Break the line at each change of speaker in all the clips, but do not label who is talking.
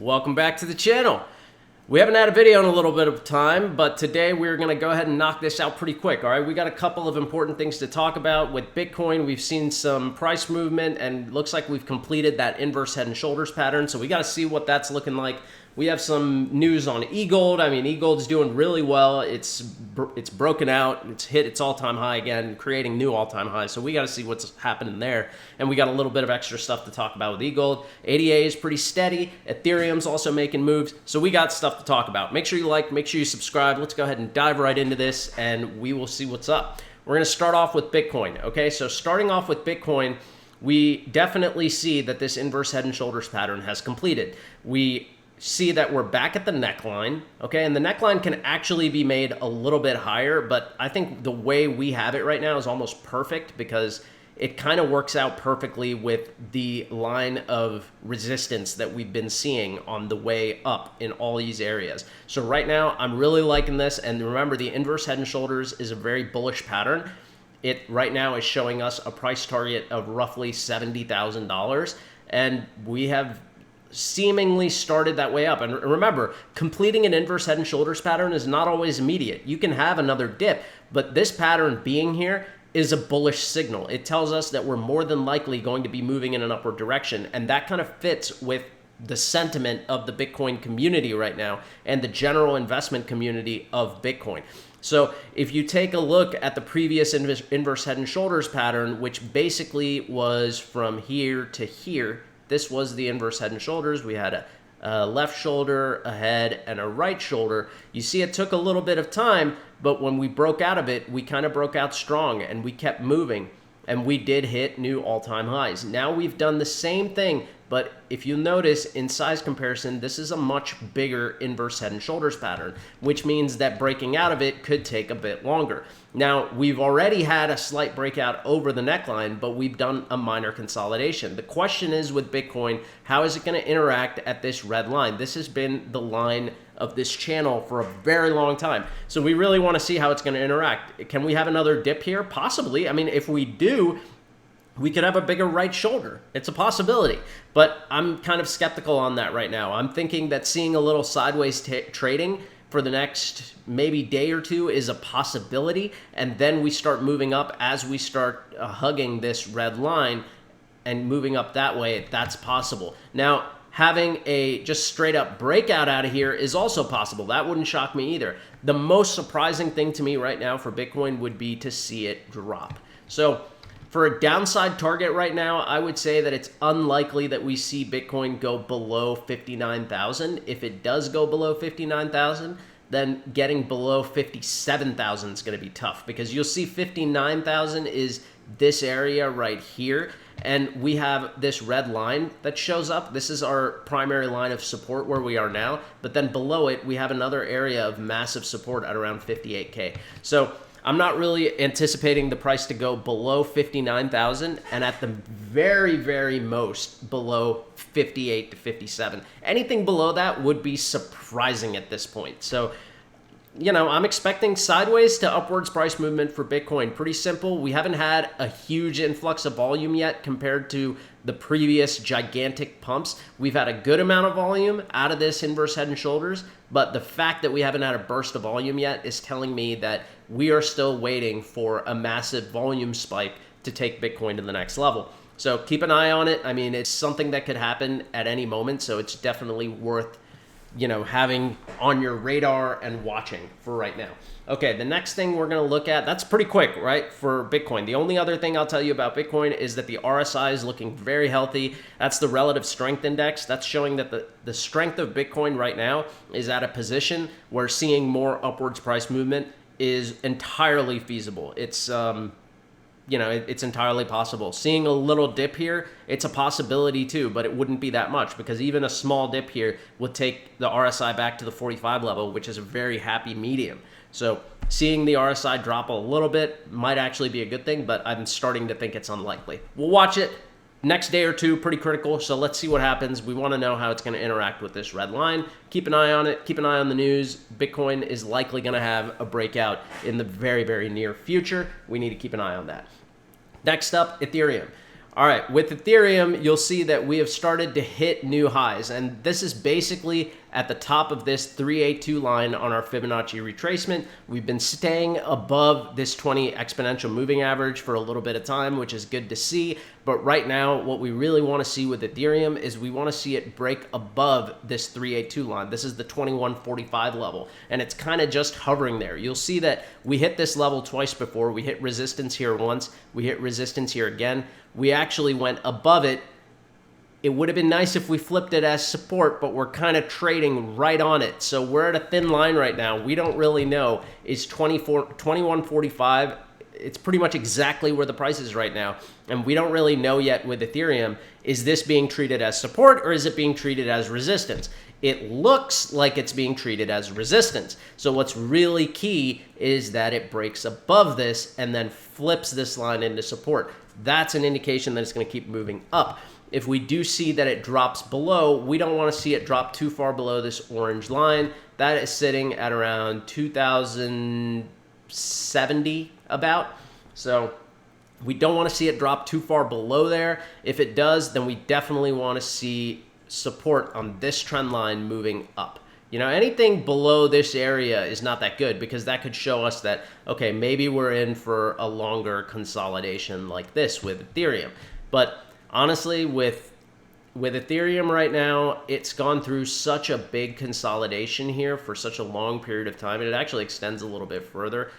Welcome back to the channel. We haven't had a video in a little bit of time, but today we're going to go ahead and knock this out pretty quick. All right, we got a couple of important things to talk about. With Bitcoin, we've seen some price movement and looks like we've completed that inverse head and shoulders pattern. So we got to see what that's looking like. We have some news on eGold. I mean, eGold's doing really well. It's broken out. It's hit its all-time high again, creating new all-time highs. So we got to see what's happening there. And we got a little bit of extra stuff to talk about with eGold. ADA is pretty steady. Ethereum's also making moves. So we got stuff to talk about. Make sure you like, make sure you subscribe. Let's go ahead and dive right into this, and we will see what's up. We're going to start off with Bitcoin. Okay, so starting off with Bitcoin, we definitely see that this inverse head and shoulders pattern has completed. We see that we're back at the neckline, okay? And the neckline can actually be made a little bit higher, but I think the way we have it right now is almost perfect because it kind of works out perfectly with the line of resistance that we've been seeing on the way up in all these areas. So right now, I'm really liking this. And remember, the inverse head and shoulders is a very bullish pattern. It right now is showing us a price target of roughly $70,000. And we have seemingly started that way up. And remember, completing an inverse head and shoulders pattern is not always immediate. You can have another dip, but this pattern being here is a bullish signal. It tells us that we're more than likely going to be moving in an upward direction. And that kind of fits with the sentiment of the Bitcoin community right now and the general investment community of Bitcoin. So if you take a look at the previous inverse head and shoulders pattern, which basically was from here to here, this was the inverse head and shoulders. We had a left shoulder, a head, and a right shoulder. You see it took a little bit of time, but when we broke out of it, we kind of broke out strong and we kept moving and we did hit new all-time highs. Now we've done the same thing, but if you notice in size comparison, this is a much bigger inverse head and shoulders pattern, which means that breaking out of it could take a bit longer. Now, we've already had a slight breakout over the neckline, but we've done a minor consolidation. The question is with Bitcoin, how is it going to interact at this red line? This has been the line of this channel for a very long time. So we really want to see how it's going to interact. Can we have another dip here? Possibly. I mean, if we do, we could have a bigger right shoulder. It's a possibility, but I'm kind of skeptical on that right now. I'm thinking that seeing a little sideways trading for the next maybe day or two is a possibility, and then we start moving up as we start hugging this red line and moving up that way. That's possible. Now, having a just straight up breakout out of here is also possible. That wouldn't shock me either. The most surprising thing to me right now for Bitcoin would be to see it drop. So for a downside target right now, I would say that it's unlikely that we see Bitcoin go below 59,000. If it does go below 59,000, then getting below 57,000 is going to be tough because you'll see 59,000 is this area right here. And we have this red line that shows up. This is our primary line of support where we are now. But then below it, we have another area of massive support at around 58K. So I'm not really anticipating the price to go below 59,000 and at the very, very most below 58 to 57. Anything below that would be surprising at this point. So, you know, I'm expecting sideways to upwards price movement for Bitcoin. Pretty simple. We haven't had a huge influx of volume yet compared to the previous gigantic pumps. We've had a good amount of volume out of this inverse head and shoulders, but the fact that we haven't had a burst of volume yet is telling me that we are still waiting for a massive volume spike to take Bitcoin to the next level. So keep an eye on it. I mean, it's something that could happen at any moment, so it's definitely worth, you know, having on your radar and watching for right now. Okay, the next thing we're going to look at, that's pretty quick, right, for Bitcoin. The only other thing I'll tell you about Bitcoin is that the RSI is looking very healthy. That's the relative strength index. That's showing that the strength of Bitcoin right now is at a position where seeing more upwards price movement is entirely feasible. It's you know, it's entirely possible. Seeing a little dip here, it's a possibility too, but it wouldn't be that much because even a small dip here would take the RSI back to the 45 level, which is a very happy medium. So seeing the RSI drop a little bit might actually be a good thing, but I'm starting to think it's unlikely. We'll watch it. Next day or two, pretty critical, so let's see what happens. We want to know how it's going to interact with this red line. Keep an eye on it. Keep an eye on the news. Bitcoin is likely going to have a breakout in the very, very near future. We need to keep an eye on that. Next up, Ethereum. All right, with Ethereum, you'll see that we have started to hit new highs, and this is basically at the top of this 382 line on our Fibonacci retracement. We've been staying above this 20 exponential moving average for a little bit of time, which is good to see. But right now, what we really want to see with Ethereum is we want to see it break above this 382 line. This is the 2145 level, and it's kind of just hovering there. You'll see that we hit this level twice before. We hit resistance here once. We hit resistance here again. We actually went above it. It would have been nice if we flipped it as support, but we're kind of trading right on it. So we're at a thin line right now. We don't really know. Is 2145, it's pretty much exactly where the price is right now. And we don't really know yet with Ethereum, is this being treated as support or is it being treated as resistance? It looks like it's being treated as resistance. So what's really key is that it breaks above this and then flips this line into support. That's an indication that it's going to keep moving up. If we do see that it drops below, we don't want to see it drop too far below this orange line. That is sitting at around 2070 about. So we don't want to see it drop too far below there. If it does, then we definitely want to see support on this trend line moving up. You know, anything below this area is not that good because that could show us that, okay, maybe we're in for a longer consolidation like this with Ethereum. But honestly, with Ethereum right now, it's gone through such a big consolidation here for such a long period of time, and it actually extends a little bit further.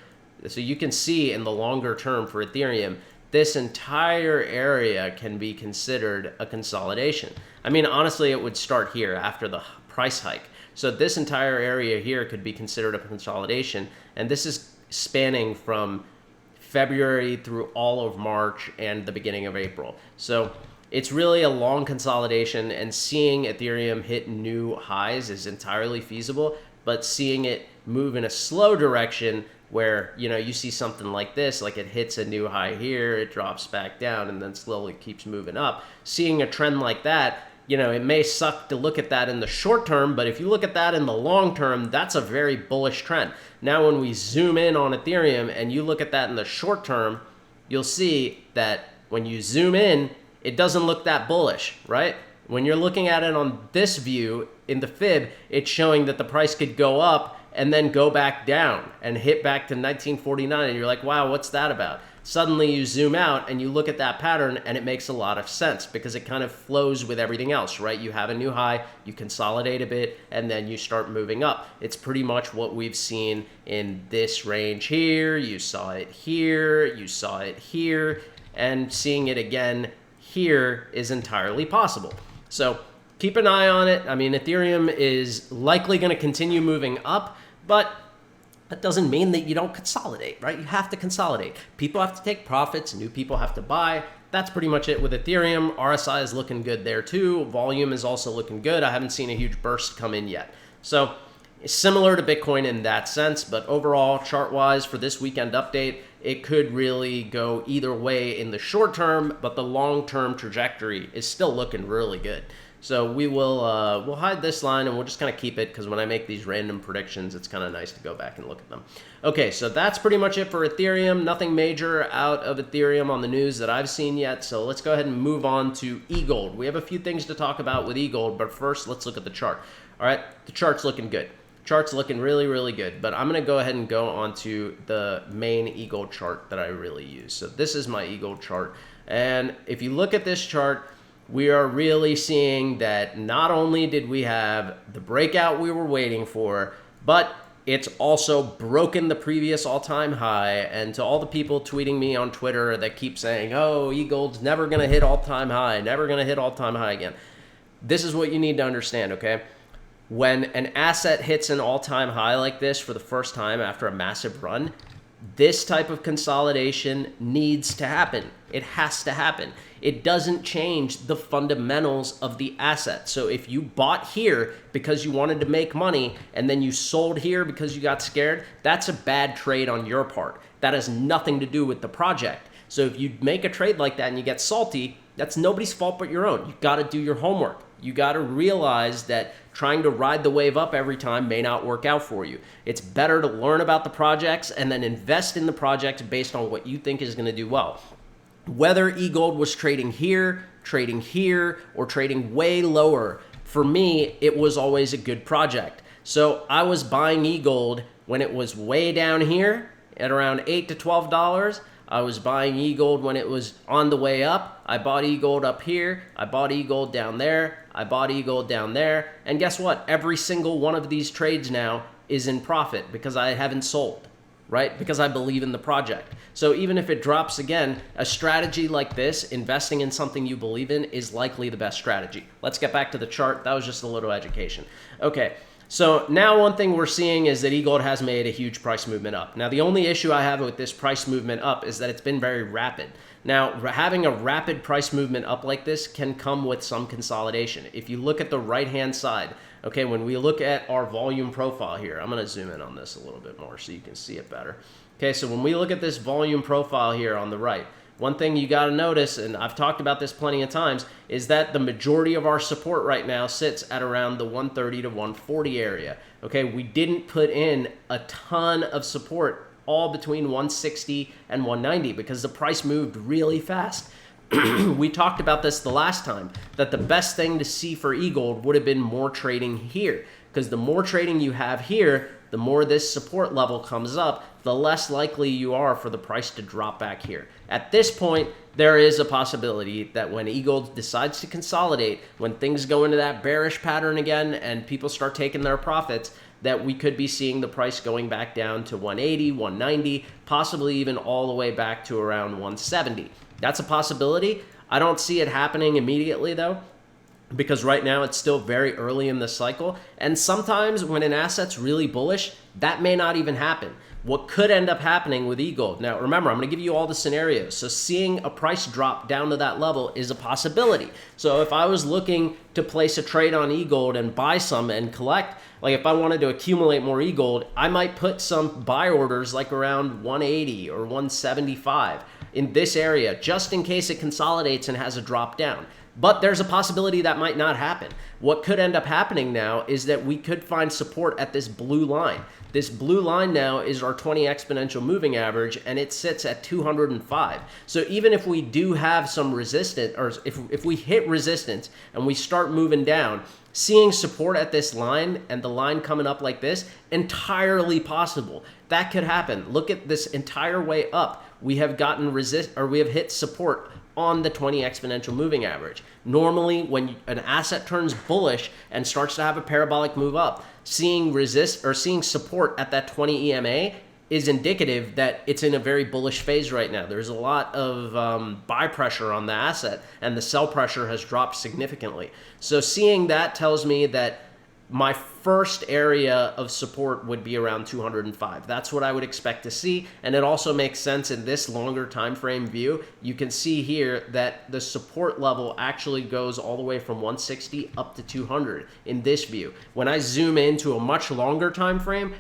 So you can see in the longer term for Ethereum, this entire area can be considered a consolidation. I mean, honestly, it would start here after the price hike. So this entire area here could be considered a consolidation, and this is spanning from February through all of March and the beginning of April. So it's really a long consolidation, and seeing Ethereum hit new highs is entirely feasible, but seeing it move in a slow direction where, you know, you see something like this, like it hits a new high here, it drops back down, and then slowly keeps moving up. Seeing a trend like that, you know, it may suck to look at that in the short term, but if you look at that in the long term, that's a very bullish trend. Now, when we zoom in on Ethereum and you look at that in the short term, you'll see that when you zoom in, it doesn't look that bullish, right? When you're looking at it on this view in the fib, it's showing that the price could go up and then go back down and hit back to 1949, and you're like, wow, what's that about? Suddenly you zoom out and you look at that pattern and it makes a lot of sense because it kind of flows with everything else, right? You have a new high, you consolidate a bit, and then you start moving up. It's pretty much what we've seen in this range here. You saw it here, you saw it here, and seeing it again here is entirely possible. So keep an eye on it. I mean, Ethereum is likely going to continue moving up, but that doesn't mean that you don't consolidate, right? You have to consolidate. People have to take profits. New people have to buy. That's pretty much it with Ethereum. RSI is looking good there too. Volume is also looking good. I haven't seen a huge burst come in yet. So similar to Bitcoin in that sense, but overall, chart-wise for this weekend update, it could really go either way in the short term, but the long-term trajectory is still looking really good. So we will we'll hide this line and we'll just kind of keep it because when I make these random predictions, it's kind of nice to go back and look at them. Okay, so that's pretty much it for Ethereum. Nothing major out of Ethereum on the news that I've seen yet. So let's go ahead and move on to EGLD. We have a few things to talk about with EGLD, but first let's look at the chart. All right, the chart's looking good. Chart's looking really, really good, but I'm going to go ahead and go on to the main EGLD chart that I really use. So this is my EGLD chart, and if you look at this chart, we are really seeing that not only did we have the breakout we were waiting for, but it's also broken the previous all-time high. And to all the people tweeting me on Twitter that keep saying, oh, EGLD's never going to hit all-time high, never going to hit all-time high again. This is what you need to understand, okay? When an asset hits an all-time high like this for the first time after a massive run, this type of consolidation needs to happen. It has to happen. It doesn't change the fundamentals of the asset. So if you bought here because you wanted to make money and then you sold here because you got scared, that's a bad trade on your part. That has nothing to do with the project. So if you make a trade like that and you get salty, that's nobody's fault but your own. You got to do your homework. You got to realize that trying to ride the wave up every time may not work out for you. It's better to learn about the projects and then invest in the projects based on what you think is going to do well. Whether eGold was trading here, or trading way lower, for me, it was always a good project. So I was buying eGold when it was way down here at around $8 to $12. I was buying eGold when it was on the way up. I bought eGold up here. I bought eGold down there. I bought eGold down there. And guess what? Every single one of these trades now is in profit because I haven't sold, right? Because I believe in the project. So even if it drops again, a strategy like this, investing in something you believe in, is likely the best strategy. Let's get back to the chart. That was just a little education. Okay. So now one thing we're seeing is that eGold has made a huge price movement up. Now, the only issue I have with this price movement up is that it's been very rapid. Now, having a rapid price movement up like this can come with some consolidation. If you look at the right-hand side, okay, when we look at our volume profile here, I'm going to zoom in on this a little bit more so you can see it better. Okay, so when we look at this volume profile here on the right, one thing you got to notice, and I've talked about this plenty of times, is that the majority of our support right now sits at around the 130 to 140 area. Okay, we didn't put in a ton of support all between 160 and 190 because the price moved really fast. We talked about this the last time, that the best thing to see for eGold would have been more trading here, because the more trading you have here, the more this support level comes up, the less likely you are for the price to drop back here. At this point, there is a possibility that when eGold decides to consolidate, when things go into that bearish pattern again and people start taking their profits, that we could be seeing the price going back down to 180, 190, possibly even all the way back to around 170. That's a possibility. I don't see it happening immediately though, because right now it's still very early in the cycle. And sometimes when an asset's really bullish, that may not even happen. What could end up happening with eGold? Now, remember, I'm going to give you all the scenarios. So seeing a price drop down to that level is a possibility. So if I was looking to place a trade on eGold and buy some and collect, like if I wanted to accumulate more eGold, I might put some buy orders like around 180 or 175 in this area, just in case it consolidates and has a drop down. But there's a possibility that might not happen. What could end up happening now is that we could find support at this blue line. This blue line now is our 20 exponential moving average, and it sits at 205. So even if we do have some resistance, or if we hit resistance and we start moving down, seeing support at this line and the line coming up like this, entirely possible. That could happen. Look at this entire way up. We have gotten we have hit support on the 20 exponential moving average. Normally, when an asset turns bullish and starts to have a parabolic move up, seeing support at that 20 EMA is indicative that it's in a very bullish phase right now. There's a lot of buy pressure on the asset, and the sell pressure has dropped significantly. So seeing that tells me that my first area of support would be around 205. That's what I would expect to see. And it also makes sense in this longer time frame view. You can see here that the support level actually goes all the way from 160 up to 200 in this view. When I zoom into a much longer time frame,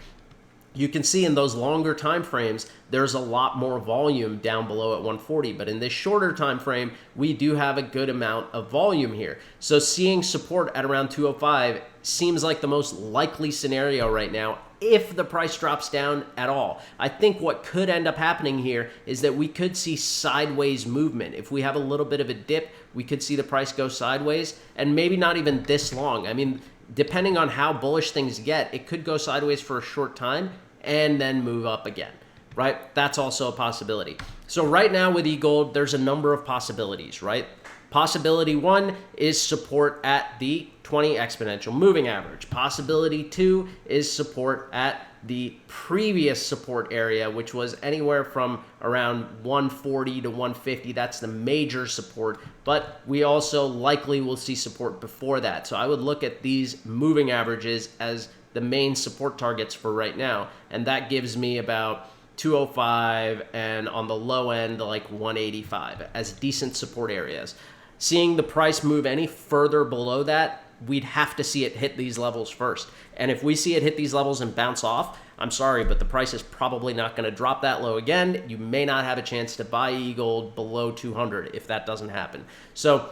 you can see in those longer time frames, there's a lot more volume down below at 140. But in this shorter time frame, we do have a good amount of volume here. So seeing support at around 205 seems like the most likely scenario right now if the price drops down at all. I think what could end up happening here is that we could see sideways movement. If we have a little bit of a dip, we could see the price go sideways, and maybe not even this long. I mean, depending on how bullish things get, it could go sideways for a short time and then move up again, right? That's also a possibility. So right now with eGold, there's a number of possibilities, right? Possibility one is support at the 20 exponential moving average. Possibility two is support at the previous support area, which was anywhere from around 140 to 150. That's the major support, but we also likely will see support before that. So I would look at these moving averages as the main support targets for right now, and that gives me about 205 and on the low end like 185 as decent support areas. Seeing the price move any further below that, we'd have to see it hit these levels first. And if we see it hit these levels and bounce off, I'm sorry, but the price is probably not going to drop that low again. You may not have a chance to buy eGold below 200 if that doesn't happen. So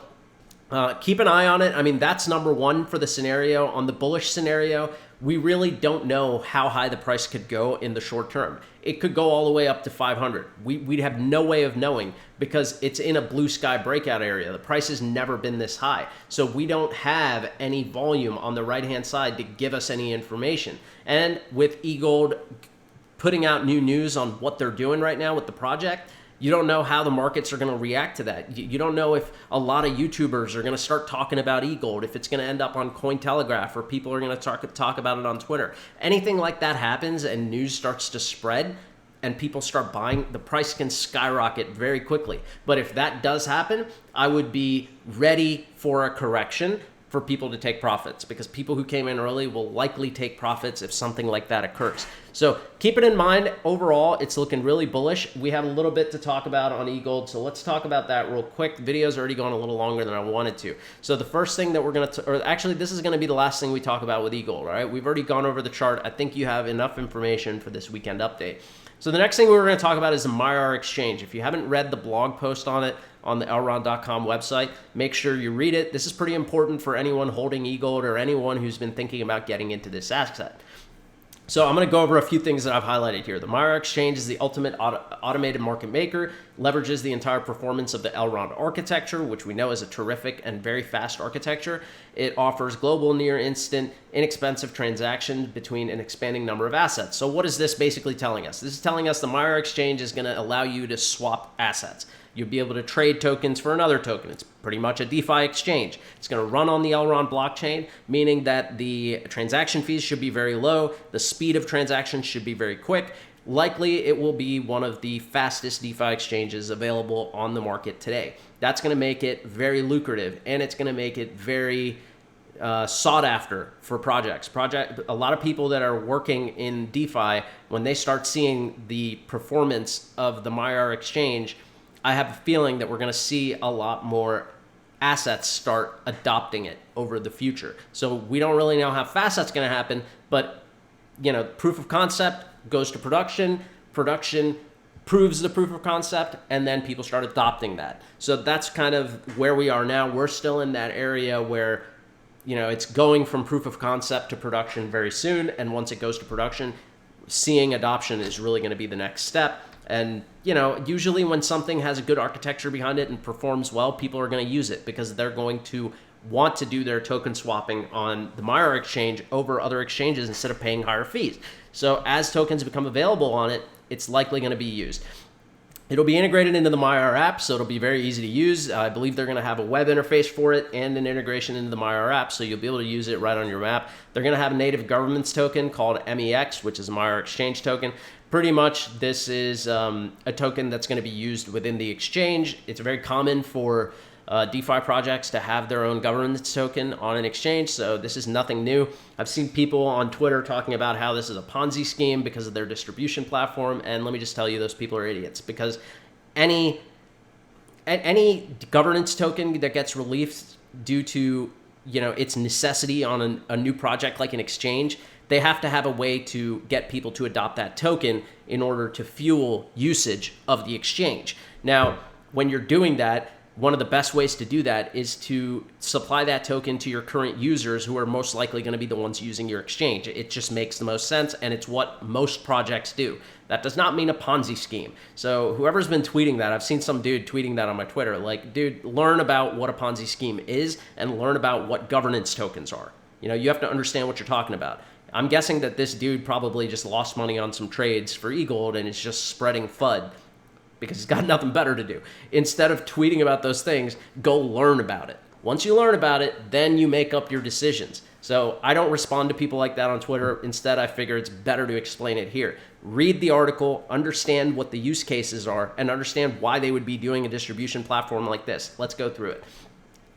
keep an eye on it. I mean, that's number one for the scenario. On the bullish scenario, we really don't know how high the price could go in the short term. It could go all the way up to 500. We'd have no way of knowing because it's in a blue sky breakout area. The price has never been this high. So we don't have any volume on the right-hand side to give us any information. And with eGold putting out new news on what they're doing right now with the project, you don't know how the markets are going to react to that. You don't know if a lot of YouTubers are going to start talking about eGold, if it's going to end up on Cointelegraph, or people are going to talk about it on Twitter. Anything like that happens and news starts to spread and people start buying, the price can skyrocket very quickly. But if that does happen, I would be ready for a correction for people to take profits, because people who came in early will likely take profits if something like that occurs. So keep it in mind. Overall, it's looking really bullish. We have a little bit to talk about on eGold, so let's talk about that real quick. The video's already gone a little longer than I wanted to. So the first thing that we're going to, or actually this is going to be the last thing we talk about with eGold, all right? We've already gone over the chart. I think you have enough information for this weekend update. So the next thing we're going to talk about is the Maiar Exchange. If you haven't read the blog post on it on the Elrond.com website, make sure you read it. This is pretty important for anyone holding eGold or anyone who's been thinking about getting into this asset. So I'm going to go over a few things that I've highlighted here. The Maiar Exchange is the ultimate automated market maker, leverages the entire performance of the Elrond architecture, which we know is a terrific and very fast architecture. It offers global, near instant, inexpensive transactions between an expanding number of assets. So what is this basically telling us? This is telling us the Maiar Exchange is going to allow you to swap assets. You'll be able to trade tokens for another token. It's pretty much a DeFi exchange. It's going to run on the Elrond blockchain, meaning that the transaction fees should be very low. The speed of transactions should be very quick. Likely, it will be one of the fastest DeFi exchanges available on the market today. That's going to make it very lucrative, and it's going to make it very sought after for projects. A lot of people that are working in DeFi, when they start seeing the performance of the Maiar Exchange, I have a feeling that we're going to see a lot more assets start adopting it over the future. So we don't really know how fast that's going to happen, but proof of concept goes to production, production proves the proof of concept, and then people start adopting that. So that's kind of where we are now. We're still in that area where it's going from proof of concept to production very soon, and once it goes to production, seeing adoption is really going to be the next step. And, usually when something has a good architecture behind it and performs well, people are going to use it because they're going to want to do their token swapping on the Maiar Exchange over other exchanges instead of paying higher fees. So as tokens become available on it, it's likely going to be used. It'll be integrated into the Maiar app, so it'll be very easy to use. I believe they're going to have a web interface for it and an integration into the Maiar app, so you'll be able to use it right on your app. They're going to have a native governance token called MEX, which is a Maiar Exchange token. Pretty much, this is a token that's going to be used within the exchange. It's very common for DeFi projects to have their own governance token on an exchange, so this is nothing new. I've seen people on Twitter talking about how this is a Ponzi scheme because of their distribution platform, and let me just tell you, those people are idiots, because any governance token that gets released due to its necessity on a new project like an exchange, they have to have a way to get people to adopt that token in order to fuel usage of the exchange. Now, when you're doing that, one of the best ways to do that is to supply that token to your current users who are most likely going to be the ones using your exchange. It just makes the most sense, and it's what most projects do. That does not mean a Ponzi scheme. So whoever's been tweeting that, I've seen some dude tweeting that on my Twitter, like, dude, learn about what a Ponzi scheme is and learn about what governance tokens are. You have to understand what you're talking about. I'm guessing that this dude probably just lost money on some trades for eGold and is just spreading FUD because he's got nothing better to do. Instead of tweeting about those things, go learn about it. Once you learn about it, then you make up your decisions. So I don't respond to people like that on Twitter. Instead, I figure it's better to explain it here. Read the article, understand what the use cases are, and understand why they would be doing a distribution platform like this. Let's go through it.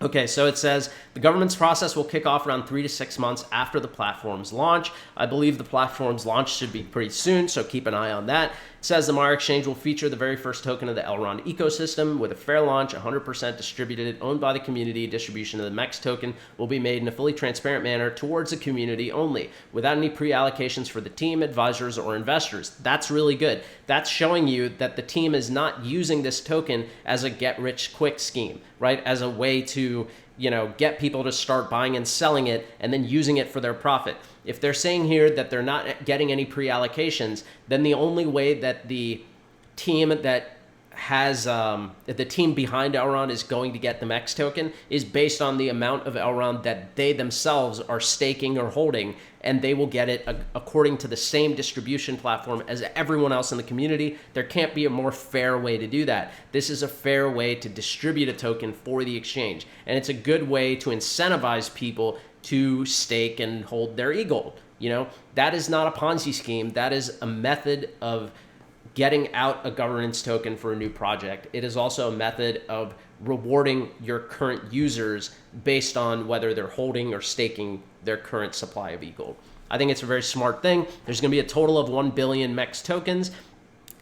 Okay, so it says the governance process will kick off around 3 to 6 months after the platform's launch. I believe the platform's launch should be pretty soon, so keep an eye on that. It says the Maiar Exchange will feature the very first token of the Elrond ecosystem with a fair launch, 100% distributed, owned by the community. Distribution of the MEX token will be made in a fully transparent manner towards the community only, without any pre-allocations for the team, advisors, or investors. That's really good. That's showing you that the team is not using this token as a get-rich-quick scheme, right? As a way to get people to start buying and selling it and then using it for their profit. If they're saying here that they're not getting any pre-allocations, then the only way that the team that has the team behind Elrond is going to get the MEX token is based on the amount of Elrond that they themselves are staking or holding, and they will get it according to the same distribution platform as everyone else in the community. There can't be a more fair way to do that. This is a fair way to distribute a token for the exchange, and it's a good way to incentivize people to stake and hold their EGLD. That is not a Ponzi scheme. That is a method of getting out a governance token for a new project. It is also a method of rewarding your current users based on whether they're holding or staking their current supply of EGLD. I think it's a very smart thing. There's going to be a total of 1 billion MEX tokens.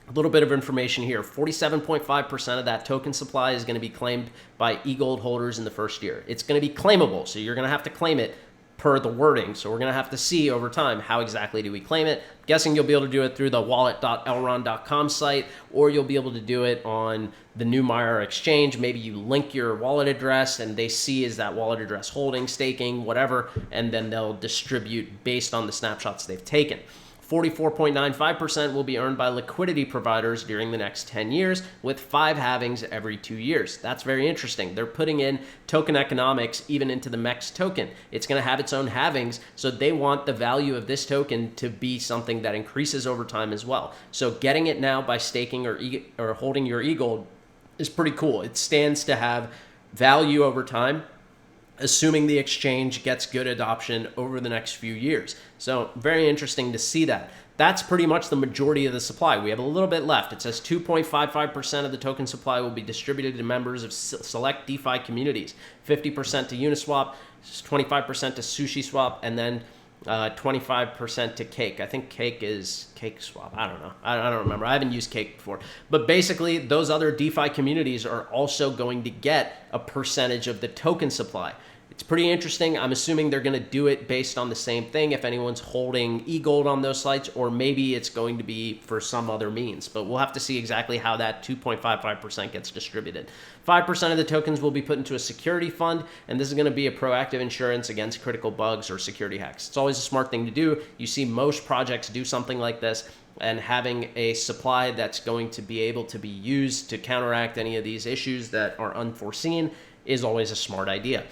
A little bit of information here. 47.5% of that token supply is going to be claimed by EGLD holders in the first year. It's going to be claimable, so you're going to have to claim it per the wording. So we're going to have to see over time how exactly do we claim it. I'm guessing you'll be able to do it through the wallet.elrond.com site, or you'll be able to do it on the new Maiar Exchange. Maybe you link your wallet address and they see is that wallet address holding, staking, whatever, and then they'll distribute based on the snapshots they've taken. 44.95% will be earned by liquidity providers during the next 10 years, with 5 halvings every 2 years. That's very interesting. They're putting in token economics even into the MEX token. It's going to have its own halvings, so they want the value of this token to be something that increases over time as well. So getting it now by staking or holding your EGLD is pretty cool. It stands to have value over time, assuming the exchange gets good adoption over the next few years. So very interesting to see that. That's pretty much the majority of the supply. We have a little bit left. It says 2.55% of the token supply will be distributed to members of select DeFi communities, 50% to Uniswap, 25% to SushiSwap, and then 25% to Cake. I think Cake is Cake Swap. I don't know. I don't remember. I haven't used Cake before. But basically, those other DeFi communities are also going to get a percentage of the token supply. It's pretty interesting. I'm assuming they're going to do it based on the same thing if anyone's holding EGLD on those sites, or maybe it's going to be for some other means. But we'll have to see exactly how that 2.55% gets distributed. 5% of the tokens will be put into a security fund, and this is going to be a proactive insurance against critical bugs or security hacks. It's always a smart thing to do. You see most projects do something like this, and having a supply that's going to be able to be used to counteract any of these issues that are unforeseen is always a smart idea.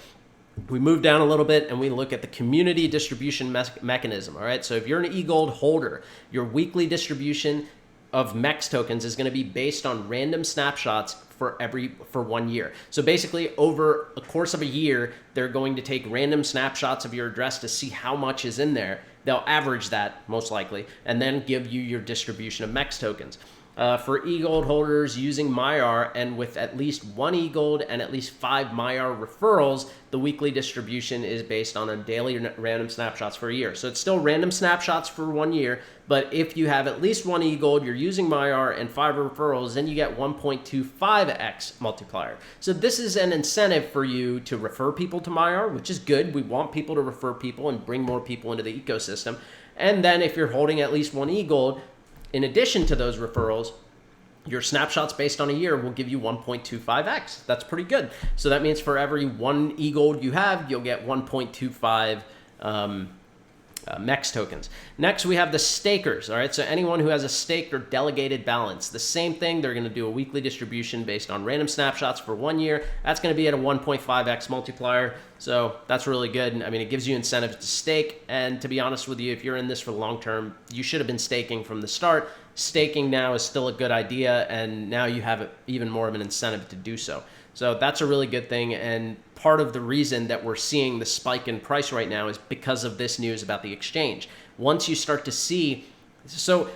We move down a little bit and we look at the community distribution mechanism. All right, so if you're an EGLD holder, your weekly distribution of MEX tokens is going to be based on random snapshots for 1 year. So basically, over the course of a year, they're going to take random snapshots of your address to see how much is in there. They'll average that most likely, and then give you your distribution of MEX tokens. For EGLD holders using Maiar and with at least 1 EGLD and at least 5 Maiar referrals, the weekly distribution is based on a daily random snapshots for a year. So it's still random snapshots for 1 year, but if you have at least 1 EGLD, you're using Maiar and 5 referrals, then you get 1.25x multiplier. So this is an incentive for you to refer people to Maiar, which is good. We want people to refer people and bring more people into the ecosystem. And then if you're holding at least 1 EGLD, in addition to those referrals, your snapshots based on a year will give you 1.25x. That's pretty good. So that means for every 1 EGLD you have, you'll get 1.25 MEX tokens. Next, we have the stakers. All right, so anyone who has a staked or delegated balance, the same thing. They're going to do a weekly distribution based on random snapshots for 1 year. That's going to be at a 1.5x multiplier. So that's really good. I mean, it gives you incentives to stake. And to be honest with you, if you're in this for the long term, you should have been staking from the start. Staking now is still a good idea, and now you have even more of an incentive to do so. So that's a really good thing, and part of the reason that we're seeing the spike in price right now is because of this news about the exchange. Once you start to see, so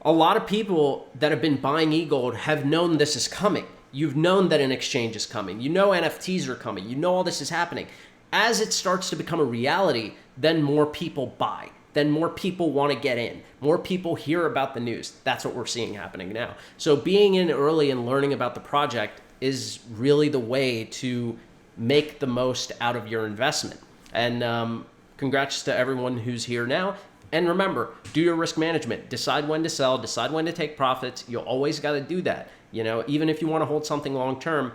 a lot of people that have been buying EGLD have known this is coming. You've known that an exchange is coming. You know NFTs are coming. You know all this is happening. As it starts to become a reality, then more people buy. Then more people want to get in. More people hear about the news. That's what we're seeing happening now. So being in early and learning about the project is really the way to make the most out of your investment. And congrats to everyone who's here now. And remember, do your risk management. Decide when to sell, decide when to take profits. You always got to do that. You know, even if you want to hold something long term,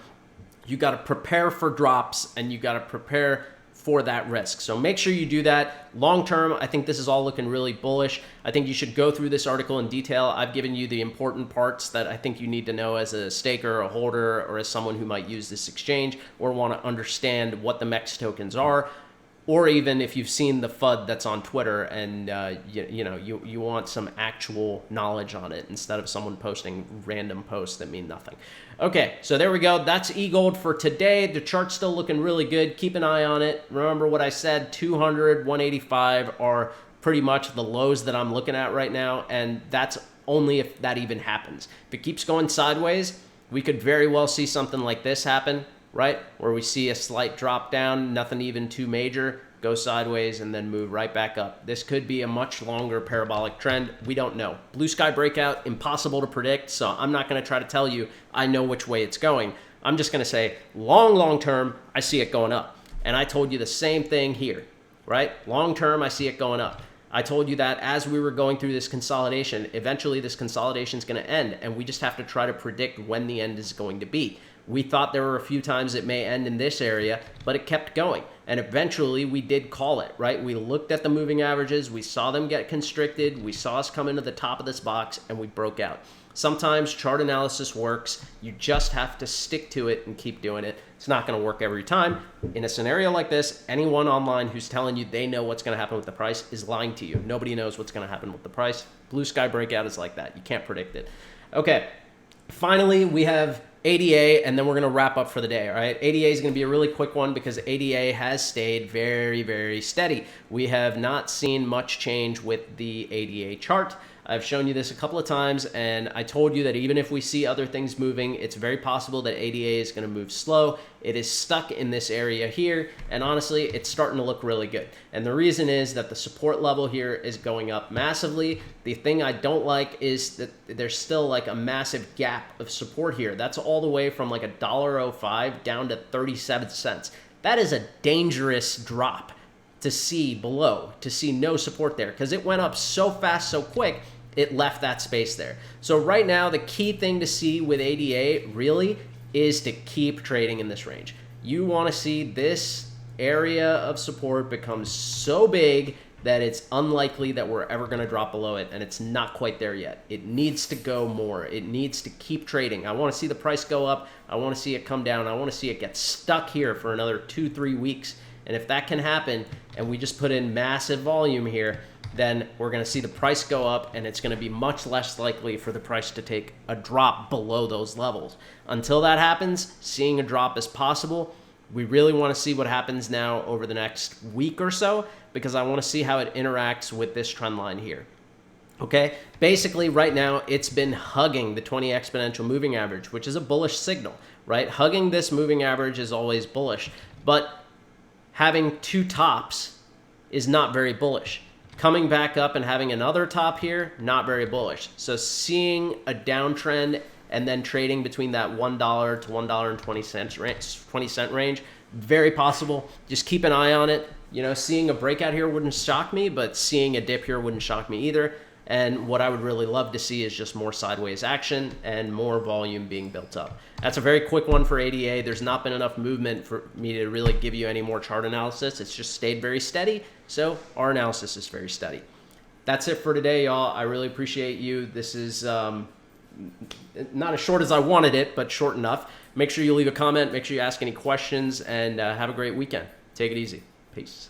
You got to prepare for drops, and you got to prepare for that risk. So make sure you do that. Long term, I think this is all looking really bullish. I think you should go through this article in detail. I've given you the important parts that I think you need to know as a staker, a holder, or as someone who might use this exchange or want to understand what the MEX tokens are. Or even if you've seen the FUD that's on Twitter and you want some actual knowledge on it instead of someone posting random posts that mean nothing. Okay, so there we go. That's eGold for today. The chart's still looking really good. Keep an eye on it. Remember what I said, 200, 185 are pretty much the lows that I'm looking at right now, and that's only if that even happens. If it keeps going sideways, we could very well see something like this happen, right? Where we see a slight drop down, nothing even too major, go sideways, and then move right back up. This could be a much longer parabolic trend. We don't know. Blue sky breakout, impossible to predict, so I'm not going to try to tell you I know which way it's going. I'm just going to say long term, I see it going up. And I told you the same thing here, right? Long term, I see it going up. I told you that as we were going through this consolidation, eventually this consolidation is going to end, and we just have to try to predict when the end is going to be. We thought there were a few times it may end in this area, but it kept going. And eventually we did call it, right? We looked at the moving averages, we saw them get constricted, we saw us come into the top of this box, and we broke out. Sometimes chart analysis works. You just have to stick to it and keep doing it. It's not going to work every time. In a scenario like this, anyone online who's telling you they know what's going to happen with the price is lying to you. Nobody knows what's going to happen with the price. Blue sky breakout is like that. You can't predict it. Okay, finally, we have ADA, and then we're going to wrap up for the day, all right? ADA is going to be a really quick one because ADA has stayed very steady. We have not seen much change with the ADA chart. I've shown you this a couple of times, and I told you that even if we see other things moving, it's very possible that ADA is going to move slow. It is stuck in this area here, and honestly, it's starting to look really good. And the reason is that the support level here is going up massively. The thing I don't like is that there's still like a massive gap of support here. That's all the way from like $1.05 down to 37 cents. That is a dangerous drop to see below, to see no support there, because it went up so fast, so quick, it left that space there. So right now, the key thing to see with ADA really is to keep trading in this range. You want to see this area of support become so big that it's unlikely that we're ever going to drop below it, and it's not quite there yet. It needs to go more. It needs to keep trading. I want to see the price go up. I want to see it come down. I want to see it get stuck here for another 2-3 weeks. And if that can happen, and we just put in massive volume here, then we're going to see the price go up, and it's going to be much less likely for the price to take a drop below those levels. Until that happens, seeing a drop is possible. We really want to see what happens now over the next week or so, because I want to see how it interacts with this trend line here. Okay, basically right now it's been hugging the 20 exponential moving average, which is a bullish signal, right? Hugging this moving average is always bullish, but having two tops is not very bullish. Coming back up and having another top here, not very bullish. So seeing a downtrend and then trading between that $1 to $1.20 range, very possible. Just keep an eye on it. You know, seeing a breakout here wouldn't shock me, but seeing a dip here wouldn't shock me either. And what I would really love to see is just more sideways action and more volume being built up. That's a very quick one for ADA. There's not been enough movement for me to really give you any more chart analysis. It's just stayed very steady. So our analysis is very steady. That's it for today, y'all. I really appreciate you. This is not as short as I wanted it, but short enough. Make sure you leave a comment. Make sure you ask any questions, and have a great weekend. Take it easy. Peace.